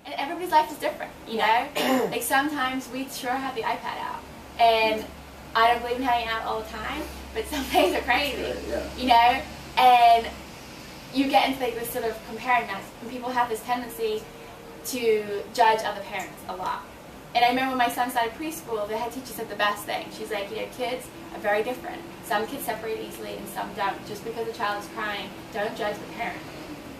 And everybody's life is different, you know? Like sometimes we sure have the iPad out. And I don't believe in having it out all the time, but some things are crazy, you know? And you get into like this sort of comparing that, and people have this tendency to judge other parents a lot. And I remember when my son started preschool, the head teacher said the best thing. She's like, you know, kids are very different. Some kids separate easily and some don't. Just because a child is crying, don't judge the parent.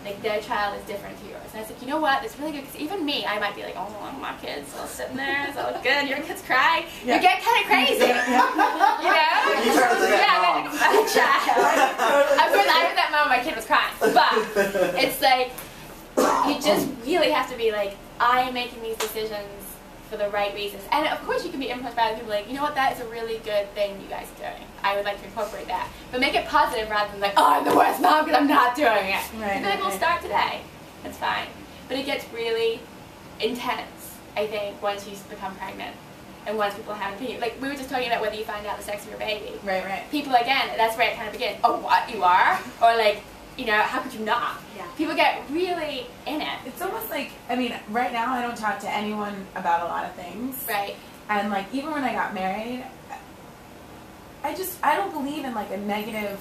Like, their child is different to yours. And I was like, you know what, it's really good, because even me, I might be like, oh, my kid's all sitting there, it's all good, your kid's crying. You get kind of crazy. You know? You turn into that mom. Of course, I was that mom when my kid was crying. But it's like, you just really have to be like, I am making these decisions for the right reasons. And of course you can be influenced by other people, like, you know what, that is a really good thing you guys are doing. I would like to incorporate that. But make it positive rather than like, oh, I'm the worst mom because I'm not doing it. Right, like, we'll start today. That's fine. But it gets really intense, I think, once you become pregnant. And once people have an opinion. Like, we were just talking about whether you find out the sex of your baby. Right. People, again, that's where it kind of begins. Oh, what, you are? Or like, you know, how could you not? Yeah. People get really in it. It's almost like, I mean, right now I don't talk to anyone about a lot of things. Right. And like, even when I got married, I don't believe in like a negative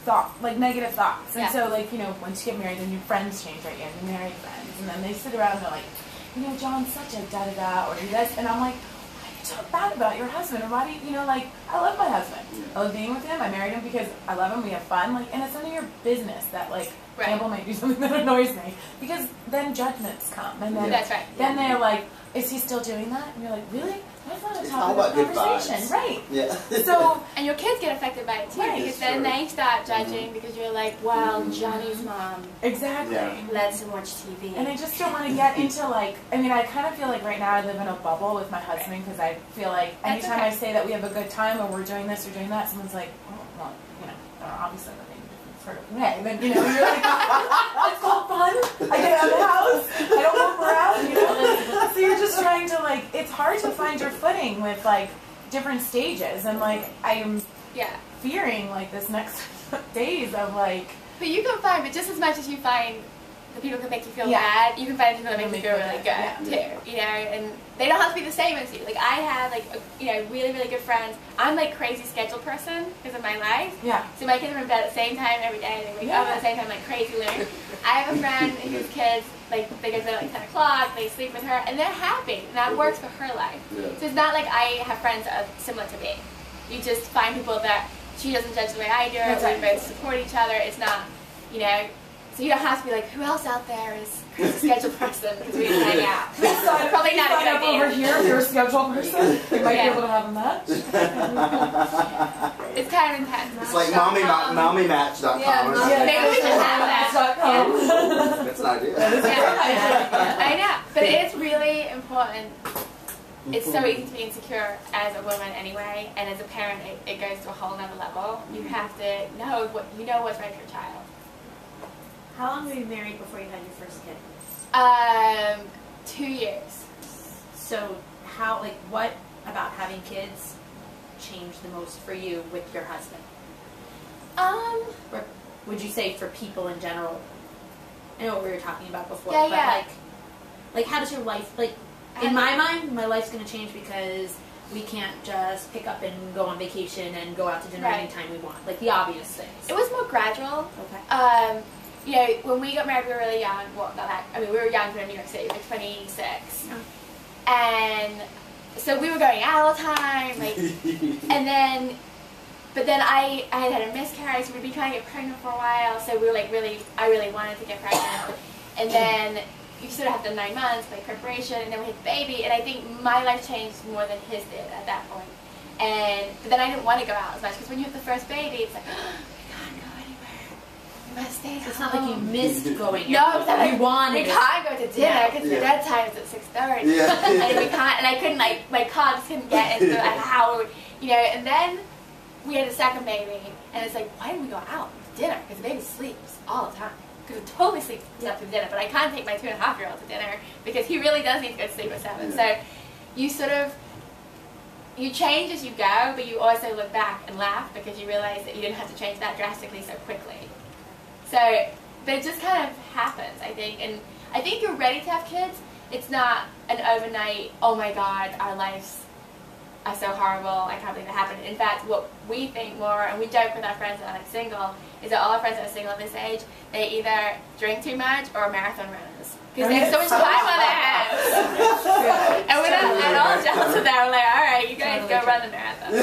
thoughts. And so like, you know, once you get married, then your friends change, right? You have your married friends. And then they sit around and they're like, you know, John's such a da-da-da, or he does, and I'm like, talk bad about your husband, or why do you, you know, like, I love my husband. I love being with him. I married him because I love him. We have fun. Like, and it's none of your business that, like, Campbell might do something that annoys me. Because then judgments come. And then, then they're like, is he still doing that? And you're like, really? I thought I talked about the conversation. Right. Yeah. So, and your kids get affected by it too, because then they start judging because you're like, well, Johnny's mom lets him watch TV. And I just don't want to get into like, I mean, I kind of feel like right now I live in a bubble with my husband, because I feel like anytime I say that we have a good time or we're doing this or doing that, someone's like, oh, well, you know, obviously living in a different sort of way. And then, you know, you're like, it's all fun. I get out of the house. I don't move around, you know. So you're just trying to like, it's hard to find your footing with like different stages. And like, I am fearing like this next days of like. But you can find, but just as much as you find the people can make you feel bad, you can find people that make you feel really good too, you know, and they don't have to be the same as you. Like, I have, like, you know, really, really good friends. I'm, like, crazy schedule person because of my life. Yeah. So my kids are in bed at the same time every day. They wake up at the same time, like, crazy loon. I have a friend whose kids, like, they go to bed at, like, 10 o'clock, they sleep with her, and they're happy, and that works for her life. So it's not like I have friends that are similar to me. You just find people that she doesn't judge the way I do, we both support each other. It's not, you know, so you don't have to be like, who else out there is a scheduled person because we hang out. Probably not a good idea. Over here, if you're a scheduled person, you might be able to have a match. It's kind of intense. It's like mommymatch.com. Maybe we should have that. That's an idea. I know, but it's really important. It's so easy to be insecure as a woman anyway, and as a parent, it goes to a whole nother level. You have to know what's right for your child. How long were you married before you had your first kid? 2 years. So how, like, what about having kids changed the most for you with your husband? Or would you say for people in general? I know what we were talking about before, but like how does your life, like, in my mind, my life's going to change because we can't just pick up and go on vacation and go out to dinner anytime we want. Like, the obvious things. It was more gradual. Okay. You know, when we got married, we were really young. Well, not that. I mean, we were young in New York City, like 26. And so we were going out all the time, like, and then, but then I had a miscarriage. So we'd been trying to get pregnant for a while. So we were like I really wanted to get pregnant. And then you sort of have the 9 months, like preparation, and then we had the baby. And I think my life changed more than his did at that point. But then I didn't want to go out as much because when you have the first baby, it's like, it's not like you missed going. No, it's not like you wanted. We can't go to dinner because the bedtime is at 6:30. And we can't, and I couldn't, like, my car just couldn't get into how, you know. And then we had a second baby, and it's like, why didn't we go out to dinner? Because the baby sleeps all the time. Because it totally sleeps after dinner, but I can't take my 2.5-year-old to dinner because he really does need to go to sleep at 7. So you sort of, you change as you go, but you also look back and laugh because you realize that you didn't have to change that drastically so quickly. So, but it just kind of happens, I think, and I think if you're ready to have kids, it's not an overnight, oh my god, our lives are so horrible, I can't believe it happened. In fact, what we think more, and we joke with our friends that are like single, is that all our friends that are single at this age, they either drink too much or are marathon runners. Because they have so much time on their hands. And we're not at all jealous of that. We're like, alright, you guys go run the marathon.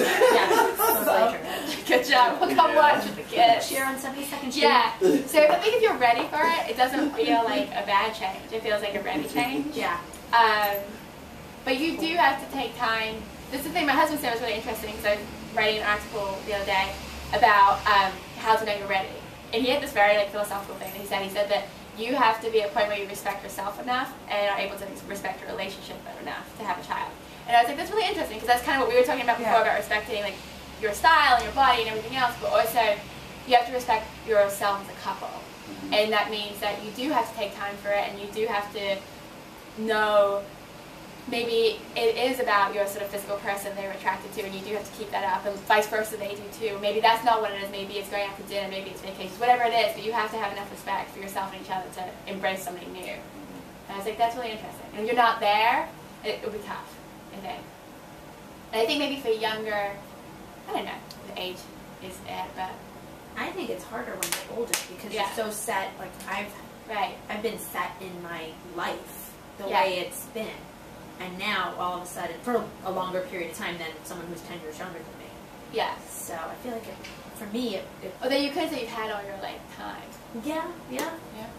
Good job. We'll come watch with the kids. Cheer on 72nd Street. Yeah. So I think if you're ready for it, it doesn't feel like a bad change. It feels like a ready change. Yeah. But you do have to take time. This is the thing my husband said was really interesting, because I was writing an article the other day about how to know you're ready. And he had this very like philosophical thing that he said that you have to be at a point where you respect yourself enough and are able to respect your relationship enough to have a child. And I was like, that's really interesting, because that's kind of what we were talking about before about respecting like your style and your body and everything else, but also you have to respect yourself as a couple. And that means that you do have to take time for it, and you do have to know maybe it is about your sort of physical person they're attracted to, and you do have to keep that up, and vice versa they do too. Maybe that's not what it is, maybe it's going out to dinner, maybe it's vacations, whatever it is, but you have to have enough respect for yourself and each other to embrace something new. And I was like, that's really interesting. And if you're not there, it would be tough, I think. And I think maybe for younger, I don't know, the age is it, but I think it's harder when you're older, because you're so set, like I've been set in my life the way it's been. And now, all of a sudden, for a longer period of time than someone who's 10 years younger than me. Yeah. So I feel like for me, although you could say you've had all your time. Yeah.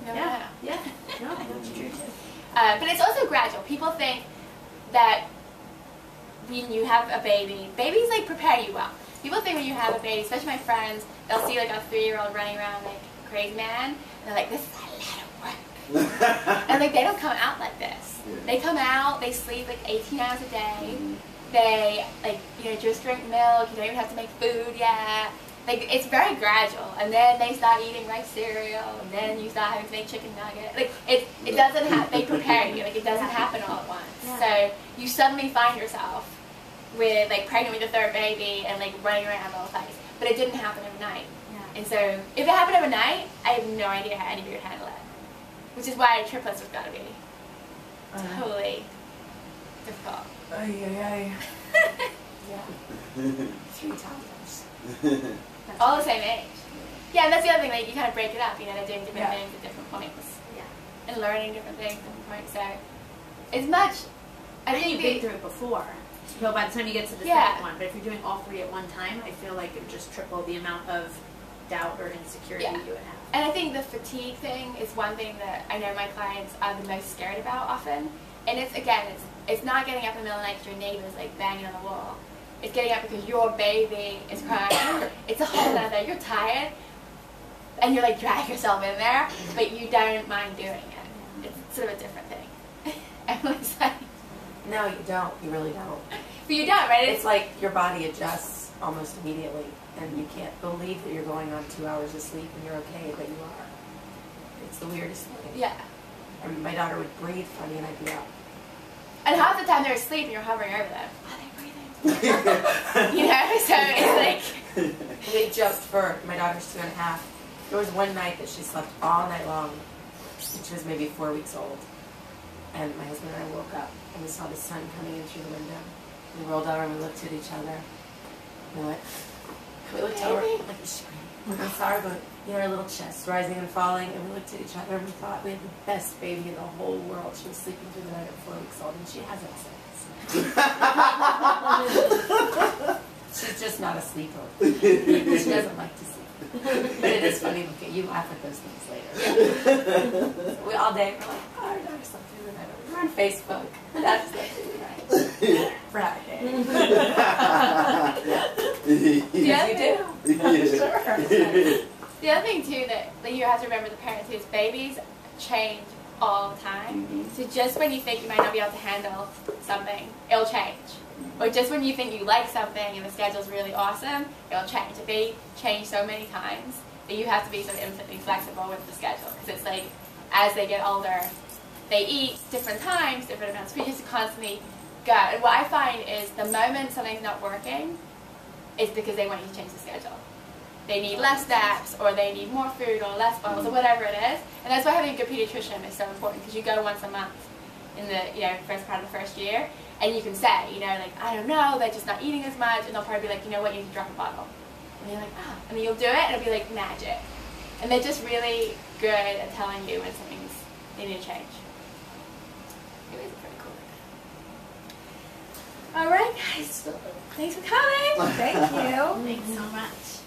No, that's true too. But it's also gradual. People think that when you have a baby, babies like prepare you well. People think when you have a baby, especially my friends, they'll see like a 3-year-old running around like a crazy man, and they're like, this is a lot of work. And like they don't come out like this. They come out, they sleep like 18 hours a day. They just drink milk. You don't even have to make food yet. Like it's very gradual, and then they start eating rice cereal, and then you start having to make chicken nuggets. Like it doesn't have. They prepare you. Like it doesn't happen all at once. Yeah. So you suddenly find yourself with like pregnant with your third baby and like running around all the place. But it didn't happen overnight. Yeah. And so if it happened overnight, I have no idea how anybody would handle it. Which is why triplets have got to be totally difficult. Yeah. 3 toddlers. All the same age. Yeah, and that's the other thing, like you kind of break it up, they're doing different things at different points. Yeah. And learning different things at different points. So it's much, I think you've been through it before. So by the time you get to the second one, but if you're doing all 3 at one time, I feel like it would just triple the amount of doubt or insecurity you would have. And I think the fatigue thing is one thing that I know my clients are the most scared about often. And it's not getting up in the middle of the night because your neighbor's like banging on the wall. It's getting up because your baby is crying. It's a whole other, you're tired, and you're like drag yourself in there, but you don't mind doing it. It's sort of a different thing. Everyone's like, no, you don't. You really don't. But you don't, right? It's like your body adjusts almost immediately, and you can't believe that you're going on 2 hours of sleep and you're okay, but you are. It's the weirdest thing. Yeah. I mean, my daughter would breathe funny and I'd be up. And half the time they're asleep and you're hovering over them. Are they breathing? So it's like... We jumped for, my daughter's 2.5. There was one night that she slept all night long. She was maybe 4 weeks old. And my husband and I woke up and we saw the sun coming in through the window. We rolled over and we looked at each other. We looked over, like we screamed. We saw her her little chest rising and falling, and we looked at each other and we thought we had the best baby in the whole world. She was sleeping through the night at 4 weeks old, and she hasn't since. She's just not a sleeper. She doesn't like to sleep. But it is funny, you laugh at those things later. So we all day, we're like, oh, our daughter slept through the night. We're on Facebook. That's slept through the night. Friday. The other thing too that you have to remember, the parents, is babies change all the time. So just when you think you might not be able to handle something, it'll change. Or just when you think you like something and the schedule's really awesome, it'll change. They change so many times that you have to be sort of infinitely flexible with the schedule. Because it's like, as they get older, they eat different times, different amounts of food, just to constantly go. And what I find is the moment something's not working is because they want you to change the schedule. they need less steps, or they need more food, or less bottles, or whatever it is. And that's why having a good pediatrician is so important, because you go once a month in the first part of the first year, and you can say, like, I don't know, they're just not eating as much, and they'll probably be like, you know what, you need to drop a bottle. And you're like, ah, and then you'll do it, and it'll be like magic. And they're just really good at telling you when something's they need to change. It was pretty cool. All right, guys. Thanks for coming. Thank you. Thanks so much.